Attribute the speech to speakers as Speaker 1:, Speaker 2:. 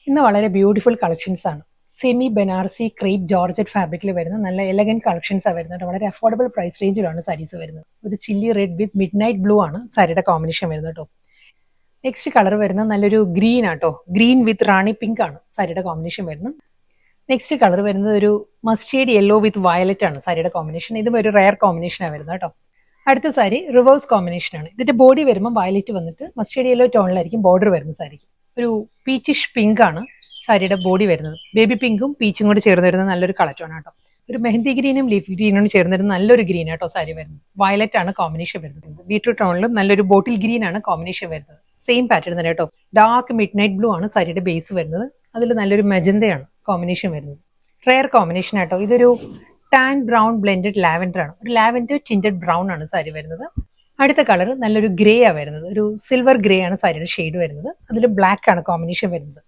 Speaker 1: ഇന്ന് വളരെ beautiful collections ആണ്. സെമി ബനാറസി ക്രേപ്പ് ജോർജറ്റ് ഫാബ്രിക്കിൽ വരുന്ന നല്ല എലഗന്റ് കളക്ഷൻസ് ആണ് വരുന്നത്. വളരെ അഫോർഡബിൾ പ്രൈസ് റേഞ്ചിലാണ് സാരീസ് വരുന്നത്. ഒരു chilli read with mid night blue ആണ് സാരിയുടെ കോമ്പിനേഷൻ വരുന്നത് കേട്ടോ. നെക്സ്റ്റ് കളർ വരുന്നത് നല്ലൊരു ഗ്രീൻ ആട്ടോ. ഗ്രീൻ വിത്ത് റാണി പിങ്ക് ആണ് സാരിയുടെ കോമ്പിനേഷൻ വരുന്നത്. നെക്സ്റ്റ് കളർ വരുന്നത് ഒരു മസ്റ്റേർഡ് യെല്ലോ വിത്ത് വയലറ്റ് ആണ് സാരിയുടെ കോമ്പിനേഷൻ. ഇതും ഒരു റയർ കോമ്പിനേഷനാണ് വരുന്നത് കേട്ടോ. അടുത്ത സാരി റിവേഴ്സ് കോമ്പിനേഷൻ ആണ്. ഇതിന്റെ ബോഡി വരുമ്പോൾ വയലറ്റ് വന്നിട്ട് മസ്റ്റേർഡ് യെല്ലോ ടോണിലായിരിക്കും ബോർഡർ വരുന്ന സാരിക്ക്. ഒരു പീച്ചിഷ് പിങ്ക് ആണ് സാരിയുടെ ബോഡി വരുന്നത്. ബേബി പിങ്കും പീച്ചും കൂടി ചേർന്ന് വരുന്ന നല്ലൊരു കളർ ടോൺ ആട്ടോ. ഒരു മെഹന്തി ഗ്രീനും ലീഫ് ഗ്രീനും ചേർന്ന് വരുന്ന നല്ലൊരു ഗ്രീൻ ആട്ടോ സാരി വരുന്നത്. വയലറ്റ് ആണ് കോമ്പിനേഷൻ വരുന്നത്. ബീട്രൂട്ട് ടോണിലും നല്ലൊരു ബോട്ടിൽ ഗ്രീൻ ആണ് കോമ്പിനേഷൻ വരുന്നത്. സെയിം പാറ്റേൺ തന്നെ കേട്ടോ. ഡാർക്ക് മിഡ് നൈറ്റ് ബ്ലൂ ആണ് സാരിയുടെ ബേസ് വരുന്നത്. അതിൽ നല്ലൊരു മെജന്തയാണ് കോമ്പിനേഷൻ വരുന്നത്. റെയർ കോമ്പിനേഷൻ ആട്ടോ. ഇതൊരു ടാൻ ബ്രൗൺ ബ്ലെൻഡഡ് ലാവൻഡർ ആണ്. ഒരു ലാവൻഡർ ടിൻറ്റഡ് ബ്രൗൺ ആണ് സാരി വരുന്നത്. അടുത്ത കളർ നല്ലൊരു ഗ്രേ ആണ് വരുന്നത്. ഒരു സിൽവർ ഗ്രേ ആണ് സാരിയുടെ ഷെയ്ഡ് വരുന്നത്. അതിൽ ബ്ലാക്ക് ആണ് കോമ്പിനേഷൻ വരുന്നത്.